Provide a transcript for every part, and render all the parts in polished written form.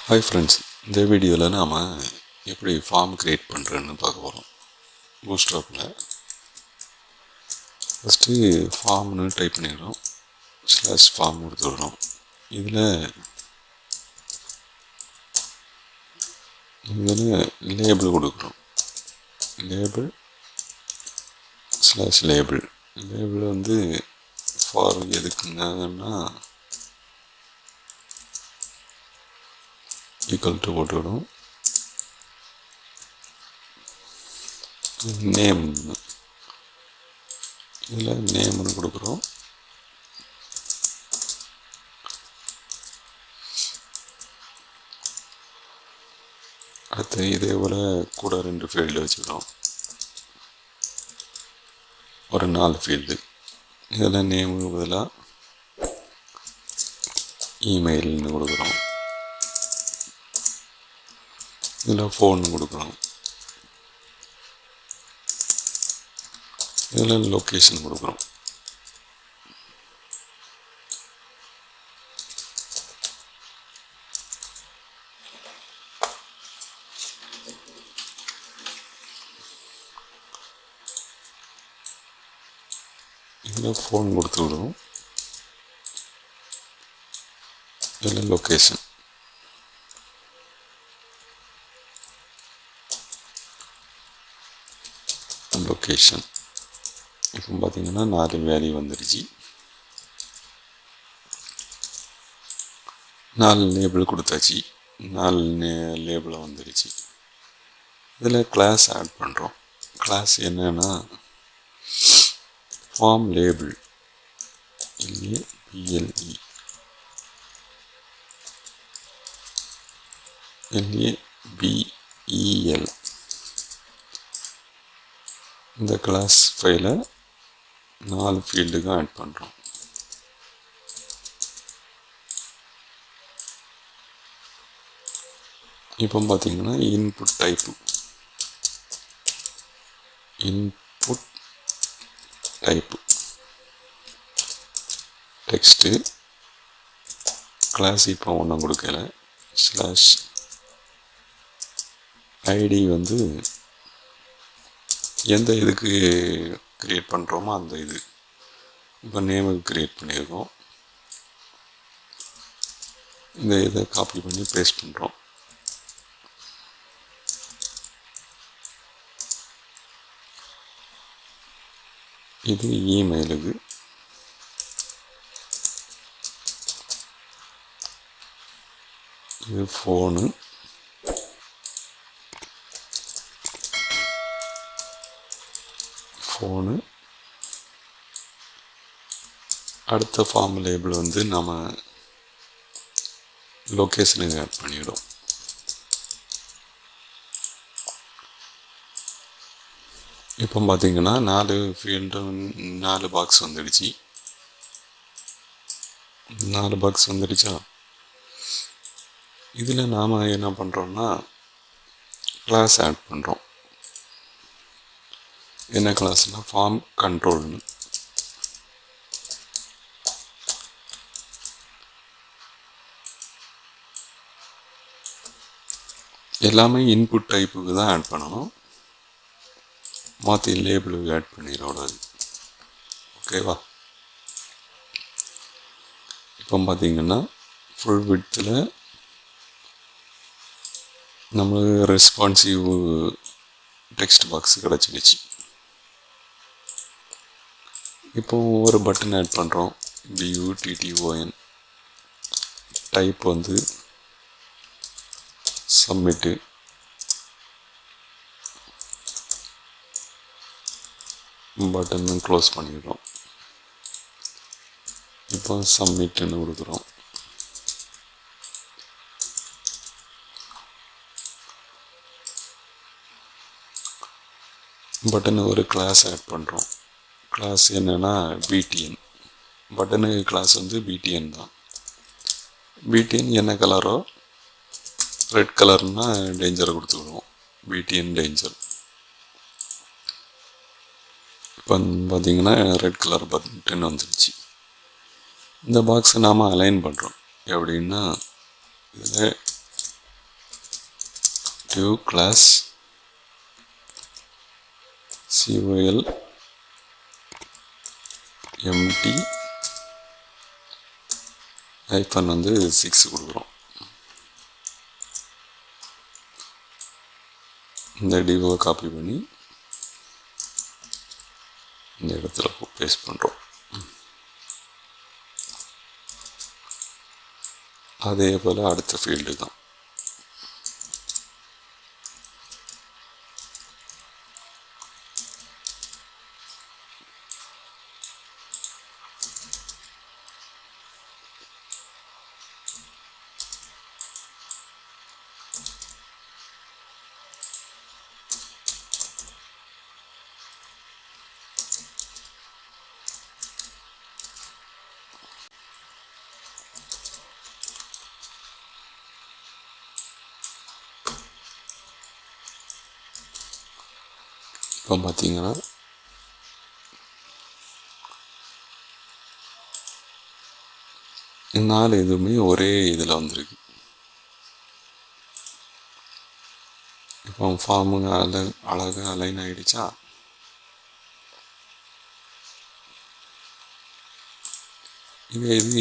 Hi friends, இந்த வீடியோவில் நாம் எப்படி ஃபார்ம் க்ரியேட் பண்ணுறேன்னு பார்க்க போகிறோம். பூட்ஸ்ட்ராப்பில் ஃபஸ்ட்டு ஃபார்ம்னு டைப் பண்ணிடுறோம், /ஃபார்ம் கொடுத்துடுறோம். இதில் லேபிள் கொடுக்குறோம். லேபிள் வந்து ஃபார் எதுக்குங்கன்னா ஈக்குவல் டு போட்டுவிடும். நேம், இதில் நேம்னு கொடுக்குறோம். அடுத்து இதே போல் கூட 2 ஃபீல்டு வச்சுக்கிறோம், ஒரு 4 ஃபீல்டு. இதில் நேமுக்கு பதிலாக இமெயில்னு கொடுக்குறோம். இதில் ஃபோன் கொடுக்குறோம். இதில் லொக்கேஷன் கொடுக்குறோம். இதில் ஃபோன் கொடுத்து விடுவோம். இதில் லொக்கேஷன். இப்போ பார்த்தீங்கன்னா 4 வேல்யூ வந்துடுச்சு. 4 லேபிள் கொடுத்தாச்சு. 4 லேபிளை வந்துடுச்சு. இதில் கிளாஸ் ஆட் பண்ணுறோம். கிளாஸ் என்னன்னா ஃபார்ம் லேபிள், LABEL. இந்த கிளாஸ் ஃபைலை 4 ஃபீல்டுக்கும் ஆட் பண்ணுறோம். இப்போ பார்த்தீங்கன்னா இன்புட் டைப்பு டெக்ஸ்ட்டு. கிளாஸ் இப்போ ஒன்றும் கொடுக்கல. /ID வந்து எந்த இதுக்கு க்ரியேட் பண்ணுறோமோ அந்த இது. இப்போ நேமுக்கு க்ரியேட் பண்ணியிருக்கோம். இந்த இதை காப்பி பண்ணி பேஸ்ட் பண்ணுறோம். இது இமெயிலுக்கு. இது ஃபோனு. அடுத்த ஃபார்ம் லேபிள் வந்து நம்ம லொக்கேஷனுக்கு ஆட் பண்ணிவிடும். இப்போ பார்த்தீங்கன்னா 4 ஃபீல்டு 4 பாக்ஸ் வந்துடுச்சு. 4 பாக்ஸ் வந்துடுச்சா? இதில் நாம் என்ன பண்ணுறோம்னா கிளாஸ் ஆட் பண்ணுறோம். என்ன கிளாஸ்னால் ஃபார்ம் கண்ட்ரோல்னு. எல்லாமே இன்புட் டைப்புக்கு தான் ஆட் பண்ணணும். மாற்றி லேபிளுக்கு ஆட் பண்ணிடக்கூடாது. ஓகேவா? இப்போ பார்த்தீங்கன்னா ஃபுல் விட்த்தில் நம்மளுக்கு ரெஸ்பான்சிவ் டெக்ஸ்ட் பாக்ஸ் கிடச்சிடுச்சு. இப்போ ஒரு பட்டன் ஆட் பண்ணுறோம். BUTTON. டைப் வந்து சப்மிட்டு. பட்டன்னு க்ளோஸ் பண்ணிடுறோம். இப்போ சப்மிட்டுன்னு கொடுக்குறோம். பட்டனு ஒரு கிளாஸ் ஆட் பண்ணுறோம். கிளாஸ் என்னென்னா BTN. பட்டனுக்கு கிளாஸ் வந்து BTN தான். BTN என்ன கலரோ, ரெட் கலர்னால் டேஞ்சரை கொடுத்துக்கிடுவோம். BTN danger. இப்போ பார்த்தீங்கன்னா ரெட் கலர் பட்டன் வந்துடுச்சு. இந்த பாக்ஸை நாம் அலைன் பண்ணுறோம். எப்படின்னா இதில் div class col empty hyphen வந்து 6 கொடுக்குறோம். இந்த divவை காப்பி பண்ணி இந்த இடத்துல பேஸ்ட் பண்ணுறோம். அதே போல் அடுத்த ஃபீல்டு தான். இப்போ பார்த்தீங்கன்னா இந்த 4 எதுவுமே ஒரே இதில் வந்திருக்கு. இப்போ ஃபார்முங்க அழகாக அலைன் ஆகிடுச்சா.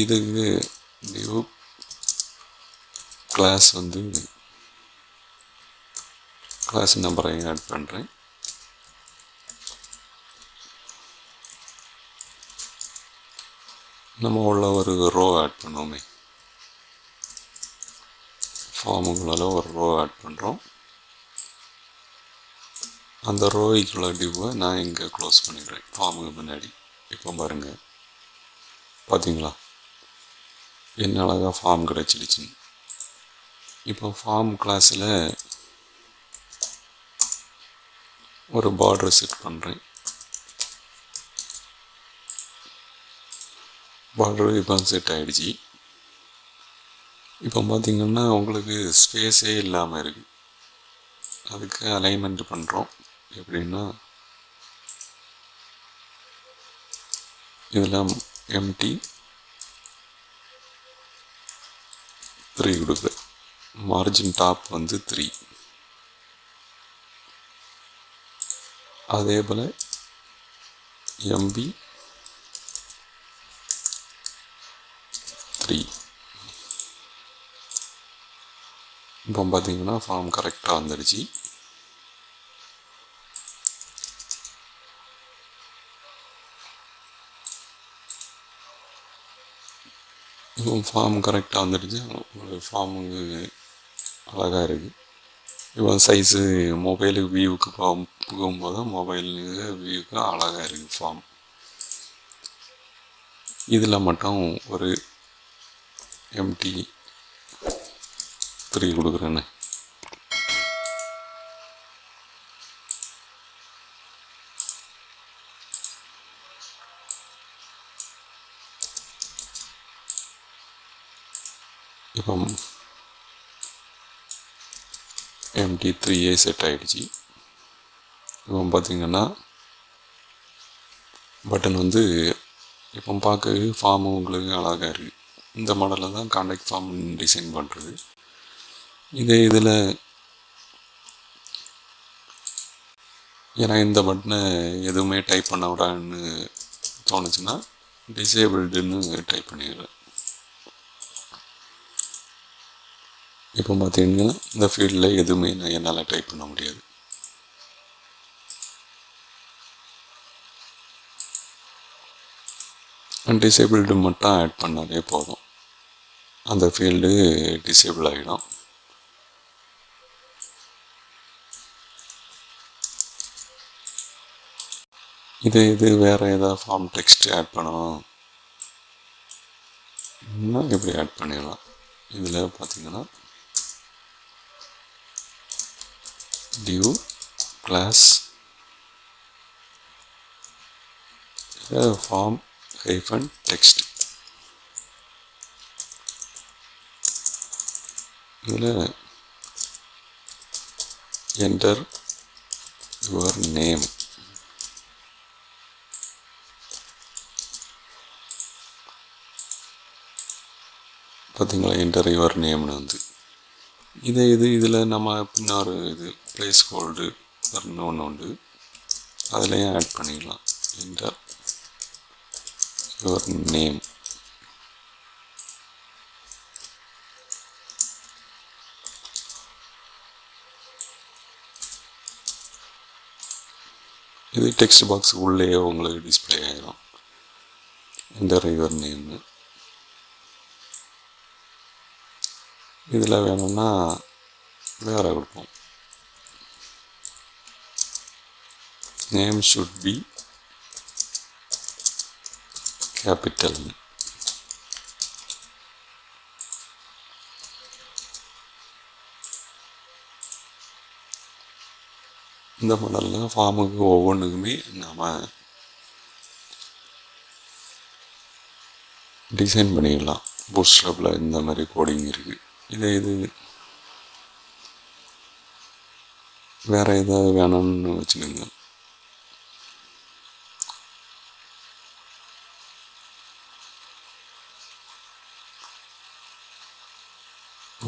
இதுக்கு டிவ் கிளாஸ் வந்து கிளாஸ் நம்பரையும் ஆட் பண்ணுறேன். நம்ம உள்ள ஒரு ரோ ஆட் பண்ணுவோமே, ஃபார்முக்குள்ள ஒரு ரோ ஆட் பண்ணுறோம். அந்த ரோய்க்குள்ள டிவ்வை நான் இங்கே க்ளோஸ் பண்ணிடுறேன் ஃபார்முக்கு முன்னாடி. இப்போ பாருங்கள், பார்த்தீங்களா என்ன அழகாக ஃபார்ம் கிடச்சிடுச்சுன்னு. இப்போ ஃபார்ம் கிளாஸில் ஒரு பார்டர் செட் பண்ணுறேன். பார்டர் இப்போ செட் ஆகிடுச்சு. இப்போ பார்த்திங்கன்னா உங்களுக்கு ஸ்பேஸே இல்லாமல் இருக்குது. அதுக்கு அலைன்மெண்ட் பண்ணுறோம். எப்படின்னா இதில் எம்டி 3 கொடுக்குற மார்ஜின் டாப் வந்து 3. அதே போல் எம்பி 3. இப்போ பார்த்தீங்கன்னா ஃபார்ம் கரெக்டாக வந்துடுச்சு. இப்போ ஃபார்ம் கரெக்டாக வந்துடுச்சு. ஃபார்முக்கு அழகாக இருக்குது. இப்போ சைஸு மொபைலுக்கு வியூவுக்கு போகும்போது மொபைலுக்கு வியூவுக்கு அழகாக இருக்குது ஃபார்ம். இதில் மட்டும் ஒரு எம்டி 3 கொடுக்குறேன்னு. இப்போ எம்டி 3 செட் ஆகிடுச்சு. இப்போ பார்த்திங்கன்னா பட்டன் வந்து இப்போ பார்க்க ஃபார்ம் உங்களுக்கு அழகாக இருக்குது. இந்த மாடலில் தான் கான்டாக்ட் ஃபார்ம் டிசைன் பண்ணுறது. இதில் ஏன்னா இந்த பட்டனை எதுவுமே டைப் பண்ண விடான்னு தோணுச்சுன்னா டிசேபிள்டுன்னு டைப் பண்ணிடுறேன். இப்போ பார்த்தீங்கன்னா இந்த ஃபீல்டில் எதுவுமே என்னால் டைப் பண்ண முடியாது. டிசேபிள்டு மட்டும் ஆட் பண்ணாலே போதும், அந்த ஃபீல்டு டிசேபிள் ஆகிடும். இது வேறு ஏதாவது ஃபார்ம் டெக்ஸ்ட் ஆட் பண்ணணும் இப்படி ஆட் பண்ணிடலாம். இதில் பார்த்தீங்கன்னா div class form hyphen text. இதில் enter your name. பார்த்தீங்களா enter your nameனு வந்து இதில் நம்ம பின்னாரு இது ப்ளேஸ் ஹோல்டு ஒன்று உண்டு, அதுலேயும் ஆட் பண்ணிக்கலாம். Enter your name. இது டெக்ஸ்ட் பாக்ஸ் உள்ளேயே உங்களுக்கு டிஸ்பிளே ஆகிடும். Enter your name. இதில் வேணும்னா வேறு கொடுப்போம். Name should be capital. இந்த மாடலில் ஃபார்முக்கு ஒவ்வொன்றுக்குமே நாம் டிசைன் பண்ணிக்கலாம். பூட்ஸ்ட்ராப்பில் இந்த மாதிரி கோடிங் இருக்குது. இது வேறு ஏதாவது வேணும்னு வச்சுக்கோங்க.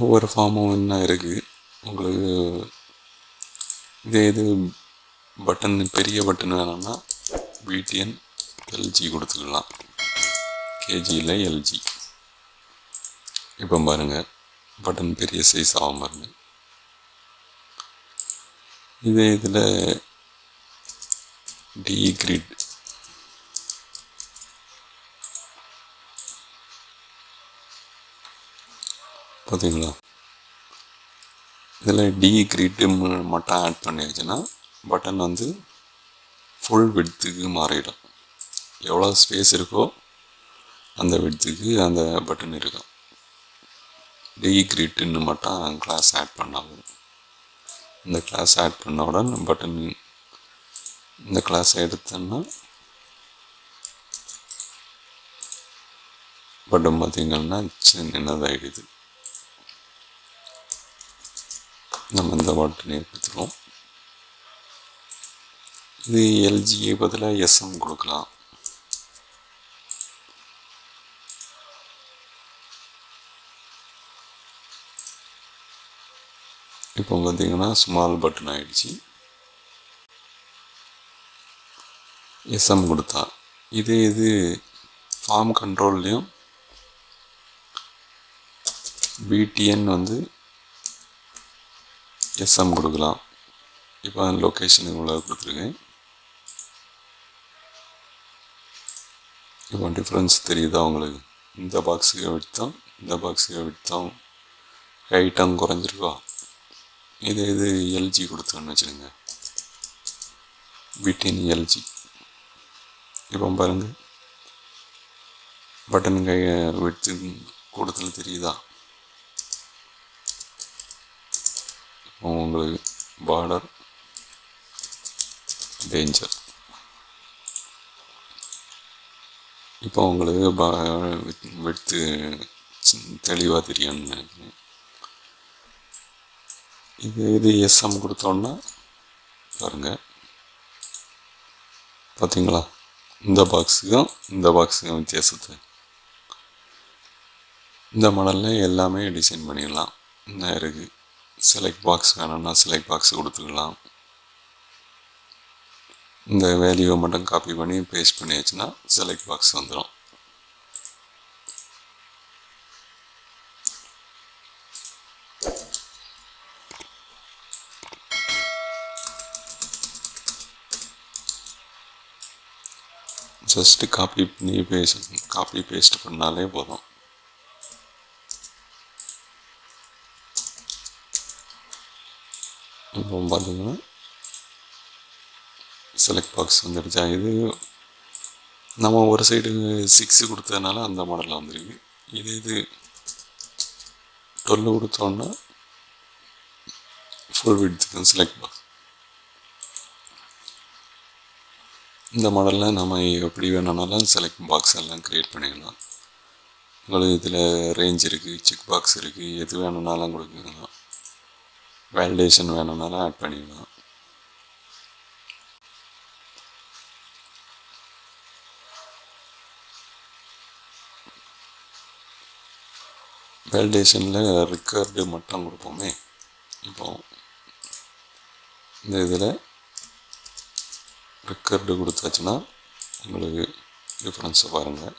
ஒவ்வொரு ஃபார்மும் என்ன இருக்குது உங்களுக்கு. இது பட்டன் பெரிய பட்டன் வேணும்னா பிடிஎன் எல்ஜி கொடுத்துக்கலாம். கேஜியில் எல்ஜி. இப்போ பாருங்கள், பட்டன் பெரிய சைஸ் ஆகும் பாருங்கள். இதில் டி கிரிட் பார்த்தீங்களா? இதில் டி கிரிட்டு மட்டும் ஆட் பண்ணியாச்சுன்னா பட்டன் வந்து ஃபுல் விட்த்துக்கு மாறிடும். எவ்வளோ ஸ்பேஸ் இருக்கோ அந்த விட்த்துக்கு அந்த பட்டன் இருக்கும். டி கிரிட்டுன்னு மட்டும் கிளாஸ் ஆட் பண்ணாலும், இந்த கிளாஸ் ஆட் பண்ண உடனே பட்டன் இந்த கிளாஸ் எடுத்தோன்னா பட்டன் பார்த்திங்கன்னா சின்னதாகிடுது. நம்ம இந்த பட்டனை எடுத்துருவோம். இது எல்ஜியை பதிலாக எஸ்எம் கொடுக்கலாம். இப்போ பார்த்தீங்கன்னா ஸ்மால் பட்டன் ஆகிடுச்சு. எஸ்எம் கொடுத்தா இது ஃபார்ம் கண்ட்ரோல்லையும் பிடிஎன் வந்து எஸ்எம் கொடுக்கலாம். இப்போ லொக்கேஷன் இவ்வளோ கொடுத்துருக்கேன். இப்போ டிஃப்ரென்ஸ் தெரியுதா உங்களுக்கு? இந்த பாக்ஸுக்கு விட்டோம், இந்த பாக்ஸுக்கு விட்டோம், ஹைட்டும் குறைஞ்சிருக்கா. இது எல்ஜி கொடுத்தோன்னு வச்சுருங்க, பிடிஎன் எல்ஜி. இப்போ பாருங்கள், பட்டன் விட்டு கூடுதல் தெரியுதா? உங்களுக்கு பார்டர் டேஞ்சர். இப்போ உங்களுக்கு விட்டு தெளிவாக தெரியும்னு நினைக்கிறேன். இது எஸ்எம் கொடுத்தோன்னா பாருங்கள், பார்த்தீங்களா? இந்த பாக்ஸுக்கும் வித்தியாசத்தை. இந்த மாடலில் எல்லாமே டிசைன் பண்ணிடலாம். இன்னும் இருக்குது. செலக்ட் பாக்ஸ் வேணும்னா செலக்ட் பாக்ஸ் கொடுத்துக்கலாம். இந்த வேல்யூவை மட்டும் காப்பி பண்ணி பேஸ்ட் பண்ணியாச்சுன்னா செலக்ட் பாக்ஸ் வந்துடும். ஜஸ்ட்டு காப்பி பேஸ்ட் பண்ணாலே போதும். இப்போ பார்த்தீங்கன்னா செலக்ட் பாக்ஸ் வந்துடுச்சா? இது நம்ம ஒரு சைடு 6 கொடுத்ததுனால அந்த மாடலில் வந்துருக்கு. இது 12 கொடுத்தோன்னா ஃபுல் விட்த்துக்கு செலக்ட் பாக்ஸ். இந்த மாடலில் நம்ம எப்படி வேணும்னாலும் செலக்ட் பாக்ஸ் எல்லாம் க்ரியேட் பண்ணிக்கலாம். உங்களுக்கு இதில் ரேஞ்ச் இருக்குது, செக் பாக்ஸ் இருக்குது, எது வேணும்னாலும் கொடுக்கலாம். வேலிடேஷன் வேணும்னாலும் ஆட் பண்ணிக்கலாம். வேலிடேஷனில் ரெக்கார்டு மட்டும் கொடுப்போமே. இப்போ இந்த இதில் ரெக்கார்டு கொடுத்தாச்சுன்னா உங்களுக்கு டிஃப்ரென்ஸை பாருங்கள்.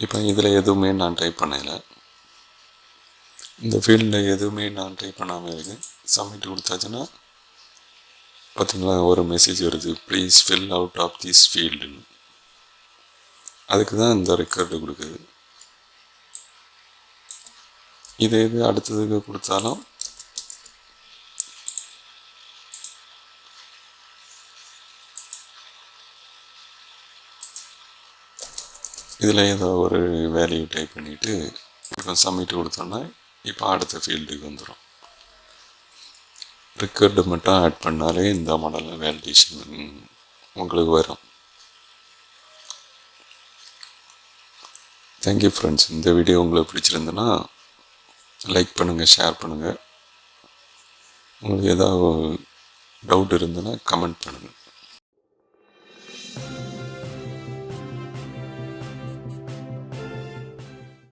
இப்போ இதில் எதுவுமே நான் டைப் பண்ணலை, இந்த ஃபீல்டில் எதுவுமே நான் டைப் பண்ணாமல் இருக்கு. சப்மிட் கொடுத்தாச்சுன்னா பார்த்தீங்களா ஒரு மெசேஜ் வருது, please fill out of this ஃபீல்டுன்னு. அதுக்கு தான் இந்த ரெக்கார்டு கொடுக்குது. இதே இது அடுத்ததுக்கு கொடுத்தாலும் இதில் ஏதோ ஒரு வேல்யூ டைப் பண்ணிவிட்டு இப்போ சப்மிட் கொடுத்தோன்னா இப்போ அடுத்த ஃபீல்டுக்கு வந்துடும். ரெக்கார்டு மட்டும் ஆட் பண்ணாலே இந்த மாடலில் வேலிடேஷன் உங்களுக்கு வரும். Thank you friends. இந்த வீடியோ உங்களுக்கு பிடிச்சிருந்துன்னா லைக் பண்ணுங்கள், ஷேர் பண்ணுங்கள். உங்களுக்கு ஏதாவது டவுட் இருந்ததுன்னா கமெண்ட் பண்ணுங்கள்.